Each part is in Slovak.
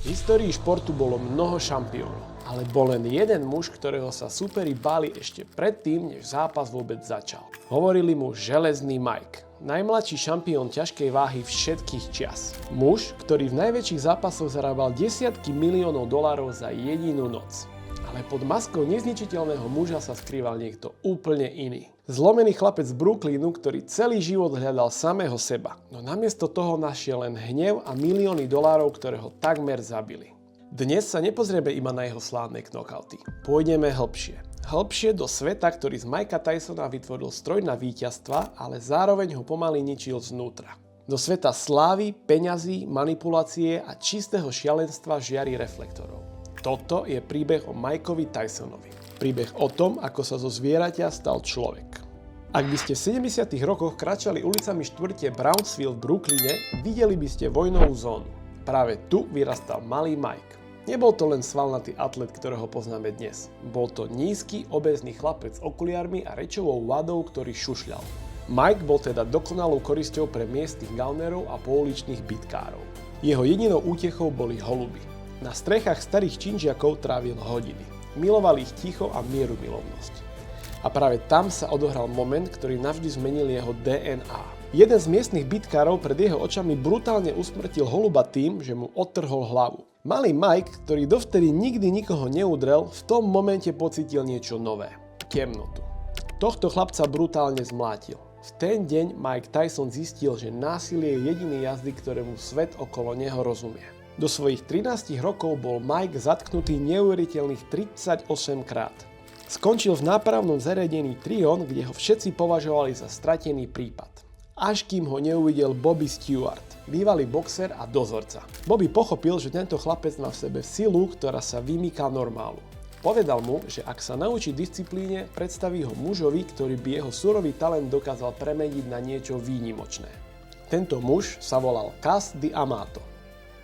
V histórii športu bolo mnoho šampiónov, ale bol len jeden muž, ktorého sa superi báli ešte predtým, než zápas vôbec začal. Hovorili mu Železný Mike, najmladší šampión ťažkej váhy všetkých čias. Muž, ktorý v najväčších zápasoch zarábal desiatky miliónov dolárov za jedinú noc. Ale pod maskou nezničiteľného muža sa skrýval niekto úplne iný. Zlomený chlapec z Brooklynu, ktorý celý život hľadal samého seba, no namiesto toho našiel len hnev a milióny dolárov, ktoré ho takmer zabili. Dnes sa nepozrieme iba na jeho slávne knockouty. Pôjdeme hlbšie. Hlbšie do sveta, ktorý z Mikea Tysona vytvoril stroj na víťazstva, ale zároveň ho pomaly ničil znútra. Do sveta slávy, peňazí, manipulácie a čistého šialenstva žiary reflektorov. Toto je príbeh o Mikeovi Tysonovi. Príbeh o tom, ako sa zo zvieraťa stal človek. Ak by ste v 70. rokoch kráčali ulicami štvrte Brownsville v Brooklyne, videli by ste vojnovú zónu. Práve tu vyrastal malý Mike. Nebol to len svalnatý atlet, ktorého poznáme dnes. Bol to nízky, obézny chlapec s okuliarmi a rečovou vadou, ktorý šušľal. Mike bol teda dokonalou korisťou pre miestnych gaunerov a pouličných bitkárov. Jeho jedinou útechou boli holuby. Na strechách starých činžiakov trávil hodiny. Miloval ich ticho a mierumilovnosť. A práve tam sa odohral moment, ktorý navždy zmenil jeho DNA. Jeden z miestnych bitkárov pred jeho očami brutálne usmrtil holuba tým, že mu odtrhol hlavu. Malý Mike, ktorý dovtedy nikdy nikoho neudrel, v tom momente pocítil niečo nové. Temnotu. Tohto chlapca brutálne zmlátil. V ten deň Mike Tyson zistil, že násilie je jediný jazyk, ktorému svet okolo neho rozumie. Do svojich 13 rokov bol Mike zatknutý neuveriteľných 38 krát. Skončil v nápravnom zariadení Tryon, kde ho všetci považovali za stratený prípad. Až kým ho neuvidel Bobby Stewart, bývalý boxer a dozorca. Bobby pochopil, že tento chlapec má v sebe silu, ktorá sa vymýka normálu. Povedal mu, že ak sa naučí disciplíne, predstaví ho mužovi, ktorý by jeho surový talent dokázal premeniť na niečo výnimočné. Tento muž sa volal Cus D'Amato.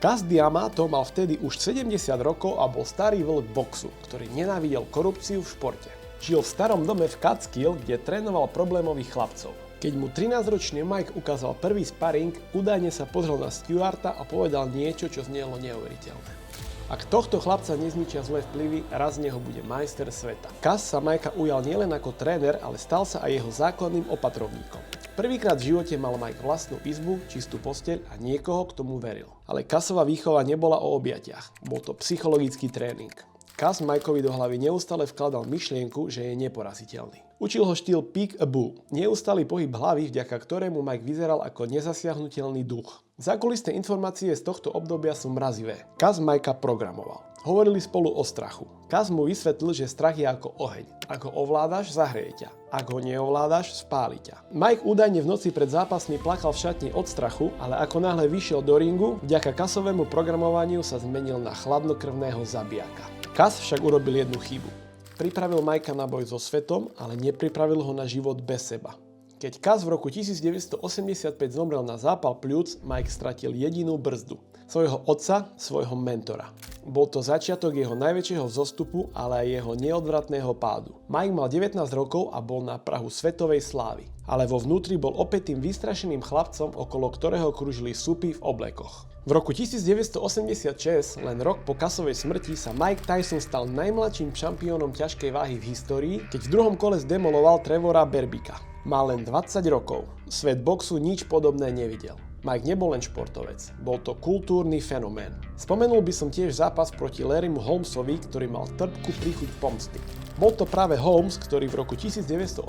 Cus D'Amato mal vtedy už 70 rokov a bol starý vlk boxu, ktorý nenávidel korupciu v športe. Žil v starom dome v Catskill, kde trénoval problémových chlapcov. Keď mu 13-ročný Mike ukázal prvý sparring, údajne sa pozrel na Stewarta a povedal niečo, čo znelo neuveriteľné. Ak tohto chlapca nezničia zlé vplyvy, raz z neho bude majster sveta. Cus sa Mikea ujal nielen ako tréner, ale stal sa aj jeho základným opatrovníkom. Prvýkrát v živote mal Mike vlastnú izbu, čistú posteľ a niekoho, kto mu veril. Ale Cusova výchova nebola o objatiach, bol to psychologický tréning. Cus Mikeovi do hlavy neustále vkladal myšlienku, že je neporaziteľný. Učil ho štýl Peek a Bull, neustály pohyb hlavy, vďaka ktorému Mike vyzeral ako nezasiahnuteľný duch. Zákulisné informácie z tohto obdobia sú mrazivé. Cus Mikea programoval. Hovorili spolu o strachu. Cus mu vysvetlil, že strach je ako oheň. Ak ho ovládaš, zahreje ťa. Ak ho neovládaš, spáli ťa. Mike údajne v noci pred zápasmi plakal v šatni od strachu, ale ako náhle vyšiel do ringu, vďaka Cusovému programovaniu sa zmenil na chladnokrvného zabijaka. Cus však urobil jednu chybu. Pripravil Mikea na boj so svetom, ale nepripravil ho na život bez seba. Keď Cus v roku 1985 zomrel na zápal pľúc, Mike stratil jedinú brzdu. Svojho otca, svojho mentora. Bol to začiatok jeho najväčšieho vzostupu, ale aj jeho neodvratného pádu. Mike mal 19 rokov a bol na prahu svetovej slávy. Ale vo vnútri bol opäť tým vystrašeným chlapcom, okolo ktorého kružili supy v oblekoch. V roku 1986, len rok po Cusovej smrti, sa Mike Tyson stal najmladším šampiónom ťažkej váhy v histórii, keď v druhom kole zdemoloval Trevora Berbicka. Mal len 20 rokov. Svet boxu nič podobné nevidel. Mike nebol len športovec, bol to kultúrny fenomén. Spomenul by som tiež zápas proti Larrymu Holmesovi, ktorý mal trpkú príchuť pomsty. Bol to práve Holmes, ktorý v roku 1980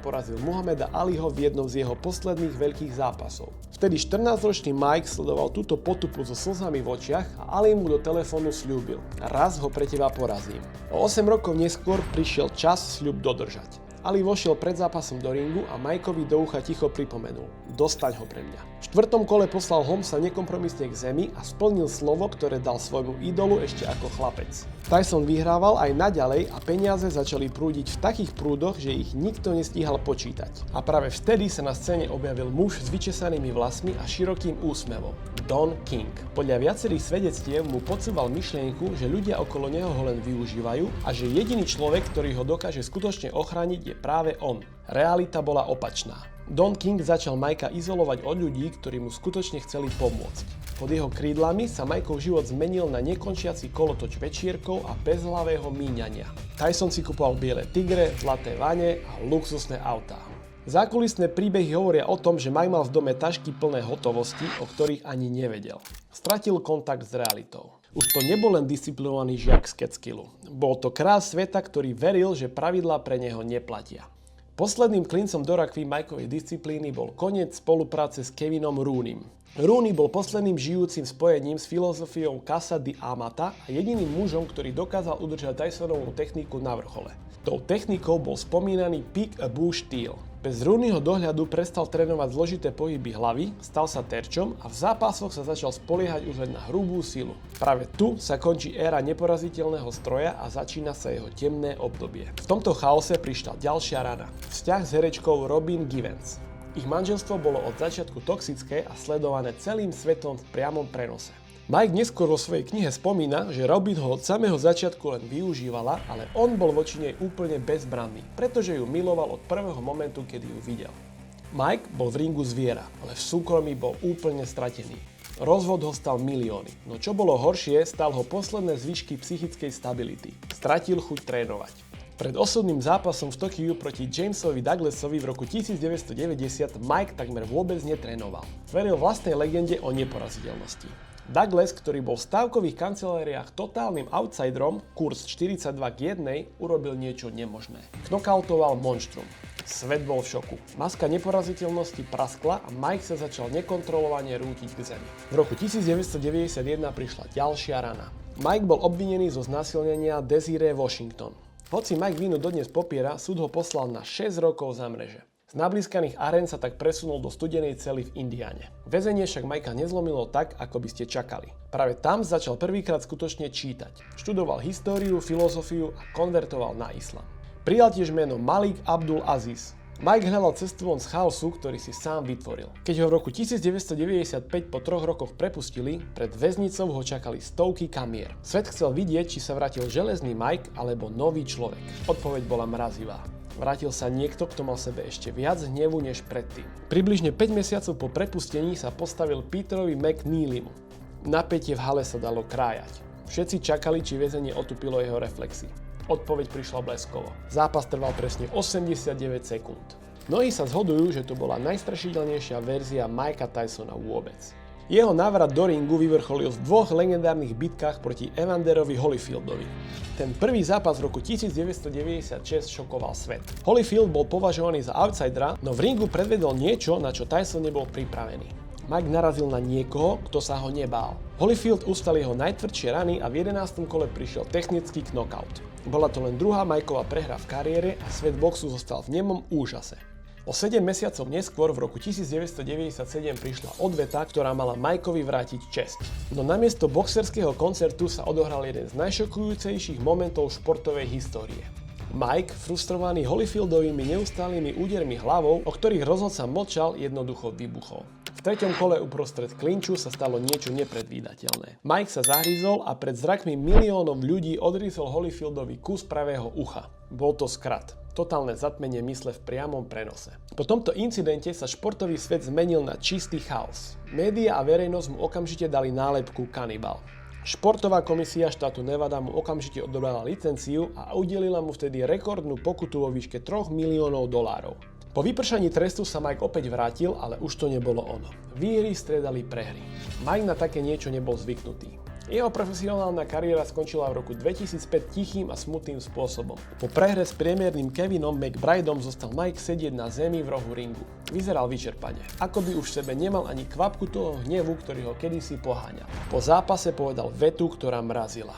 porazil Muhammada Aliho v jednom z jeho posledných veľkých zápasov. Vtedy 14-ročný Mike sledoval túto potupu so slzami v očiach a Ali mu do telefónu sľúbil: raz ho pre teba porazím. O 8 rokov neskôr prišiel čas sľub dodržať. Ali vošiel pred zápasom do ringu a Mikeovi do ucha ticho pripomenul: dostaň ho pre mňa. V štvrtom kole poslal Holmesa nekompromisne k zemi a splnil slovo, ktoré dal svojmu idolu ešte ako chlapec. Tyson vyhrával aj naďalej a peniaze začali prúdiť v takých prúdoch, že ich nikto nestíhal počítať. A práve vtedy sa na scéne objavil muž s vyčesanými vlasmi a širokým úsmevom. Don King. Podľa viacerých svedectiev mu podsúval myšlienku, že ľudia okolo neho ho len využívajú a že jediný človek, ktorý ho dokáže skutočne ochrániť, je práve on. Realita bola opačná. Don King začal Mikea izolovať od ľudí, ktorí mu skutočne chceli pomôcť. Pod jeho krídlami sa Mikeov život zmenil na nekončiaci kolotoč večierkov a bezhlavého míňania. Tyson si kupoval biele tigre, zlaté vane a luxusné autá. Zákulisné príbehy hovoria o tom, že Mike mal v dome tašky plné hotovosti, o ktorých ani nevedel. Stratil kontakt s realitou. Už to nebol len disciplinovaný žiak z Catskillu. Bol to kráľ sveta, ktorý veril, že pravidlá pre neho neplatia. Posledným klincom do rakvy Mikeovej disciplíny bol koniec spolupráce s Kevinom Rooneym. Rooney bol posledným žijúcim spojením s filozofiou Casa de Amata a jediným mužom, ktorý dokázal udržať Tysonovú techniku na vrchole. Tou technikou bol spomínaný Peek-a-Boo štýl. Bez Rooneyho dohľadu prestal trénovať zložité pohyby hlavy, stal sa terčom a v zápasoch sa začal spoliehať už len na hrubú silu. Práve tu sa končí éra neporaziteľného stroja a začína sa jeho temné obdobie. V tomto chaose prišla ďalšia rana. Vzťah s herečkou Robin Givens. Ich manželstvo bolo od začiatku toxické a sledované celým svetom v priamom prenose. Mike neskôr vo svojej knihe spomína, že Robin ho od samého začiatku len využívala, ale on bol voči nej úplne bezbranný, pretože ju miloval od prvého momentu, kedy ju videl. Mike bol v ringu zviera, ale v súkromí bol úplne stratený. Rozvod ho stal milióny, no čo bolo horšie, stal ho posledné zvyšky psychickej stability. Stratil chuť trénovať. Pred osudným zápasom v Tokiu proti Jamesovi Douglasovi v roku 1990 Mike takmer vôbec netrénoval. Veril vlastnej legende o neporaziteľnosti. Douglas, ktorý bol v stávkových kancelériách totálnym outsiderom, kurz 42:1, urobil niečo nemožné. Knockoutoval monštrum. Svet bol v šoku. Maska neporaziteľnosti praskla a Mike sa začal nekontrolovane rútiť k zemi. V roku 1991 prišla ďalšia rana. Mike bol obvinený zo znásilnenia Desiree Washington. Hoci Mike vinu dodnes popiera, súd ho poslal na 6 rokov za mreže. Z nablískaných arén sa tak presunul do studenej cely v Indiane. Väzenie však Mikea nezlomilo tak, ako by ste čakali. Práve tam začal prvýkrát skutočne čítať. Študoval históriu, filozofiu a konvertoval na islám. Prijal tiež meno Malik Abdul Aziz. Mike hľadal cestu von z chaosu, ktorý si sám vytvoril. Keď ho v roku 1995 po 3 rokoch prepustili, pred väznicou ho čakali stovky kamier. Svet chcel vidieť, či sa vrátil železný Mike alebo nový človek. Odpoveď bola mrazivá. Vrátil sa niekto, kto mal v sebe ešte viac hnevu než predtým. Približne 5 mesiacov po prepustení sa postavil Peterovi McNeelymu. Napätie v hale sa dalo krájať. Všetci čakali, či väzenie otupilo jeho reflexy. Odpoveď prišla bleskovo. Zápas trval presne 89 sekúnd. Mnohí sa zhodujú, že to bola najstrašidelnejšia verzia Mikea Tysona vôbec. Jeho návrat do ringu vyvrcholil v 2 legendárnych bitkách proti Evanderovi Holyfieldovi. Ten prvý zápas v roku 1996 šokoval svet. Holyfield bol považovaný za outsidera, no v ringu predvedol niečo, na čo Tyson nebol pripravený. Mike narazil na niekoho, kto sa ho nebál. Holyfield ustal jeho najtvrdšie rany a v 11. kole prišiel technický knockout. Bola to len druhá Mikeova prehra v kariére a svet boxu zostal v nemom úžase. O 7 mesiacov neskôr v roku 1997 prišla odveta, ktorá mala Mikeovi vrátiť česť. No namiesto boxerského koncertu sa odohral jeden z najšokujúcejších momentov športovej histórie. Mike, frustrovaný Holyfieldovými neustálými údermi hlavou, o ktorých rozhodca mlčal, jednoducho vybuchol. V 3. kole uprostred klinču sa stalo niečo nepredvídateľné. Mike sa zahryzol a pred zrakmi miliónov ľudí odrýsol Holyfieldovi kus pravého ucha. Bol to skrat. Totálne zatmenie mysle v priamom prenose. Po tomto incidente sa športový svet zmenil na čistý chaos. Média a verejnosť mu okamžite dali nálepku kanibal. Športová komisia štátu Nevada mu okamžite odobrala licenciu a udelila mu vtedy rekordnú pokutu vo výške $3 miliónov. Po vypršaní trestu sa Mike opäť vrátil, ale už to nebolo ono. Výhry striedali prehry. Mike na také niečo nebol zvyknutý. Jeho profesionálna kariéra skončila v roku 2005 tichým a smutným spôsobom. Po prehre s priemerným Kevinom McBrideom zostal Mike sedieť na zemi v rohu ringu. Vyzeral vyčerpane, ako by už v sebe nemal ani kvapku toho hnevu, ktorý ho kedysi poháňal. Po zápase povedal vetu, ktorá mrazila.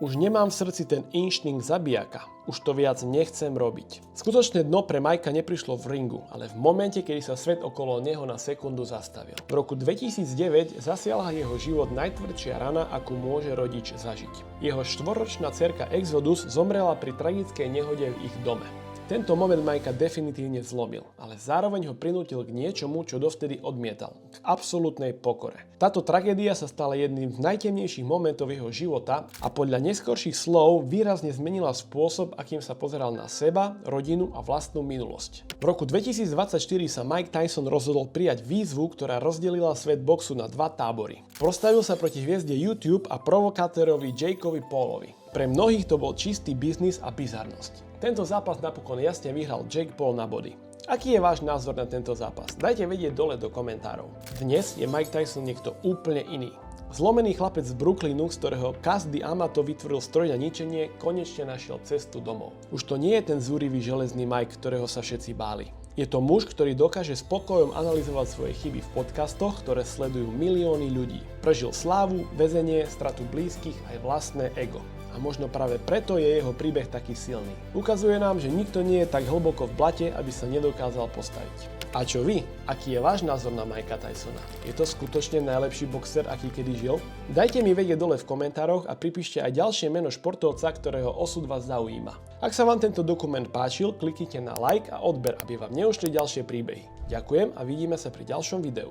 Už nemám v srdci ten inštinkt zabijaka. Už to viac nechcem robiť. Skutočné dno pre Mikea neprišlo v ringu, ale v momente, kedy sa svet okolo neho na sekundu zastavil. V roku 2009 zasiahla jeho život najtvrdšia rana, akú môže rodič zažiť. Jeho 4-ročná dcerka Exodus zomrela pri tragickej nehode v ich dome. Tento moment Mikea definitívne zlomil, ale zároveň ho prinútil k niečomu, čo dovtedy odmietal. K absolútnej pokore. Táto tragédia sa stala jedným z najtemnejších momentov jeho života a podľa neskorších slov výrazne zmenila spôsob, akým sa pozeral na seba, rodinu a vlastnú minulosť. V roku 2024 sa Mike Tyson rozhodol prijať výzvu, ktorá rozdelila svet boxu na dva tábory. Postavil sa proti hviezde YouTube a provokátorovi Jakeovi Paulovi. Pre mnohých to bol čistý biznis a bizarnosť. Tento zápas napokon jasne vyhral Jake Paul na body. Aký je váš názor na tento zápas? Dajte vedieť dole do komentárov. Dnes je Mike Tyson niekto úplne iný. Zlomený chlapec z Brooklynu, z ktorého Cus D'Amato vytvoril stroj na ničenie, konečne našiel cestu domov. Už to nie je ten zúrivý železný Mike, ktorého sa všetci báli. Je to muž, ktorý dokáže spokojom analyzovať svoje chyby v podcastoch, ktoré sledujú milióny ľudí. Prežil slávu, väzenie, stratu blízkych aj vlastné ego. A možno práve preto je jeho príbeh taký silný. Ukazuje nám, že nikto nie je tak hlboko v blate, aby sa nedokázal postaviť. A čo vy? Aký je váš názor na Mikea Tysona? Je to skutočne najlepší boxer, aký kedy žil? Dajte mi vedieť dole v komentároch a pripíšte aj ďalšie meno športovca, ktorého osud vás zaujíma. Ak sa vám tento dokument páčil, kliknite na like a odber, aby vám neušli ďalšie príbehy. Ďakujem a vidíme sa pri ďalšom videu.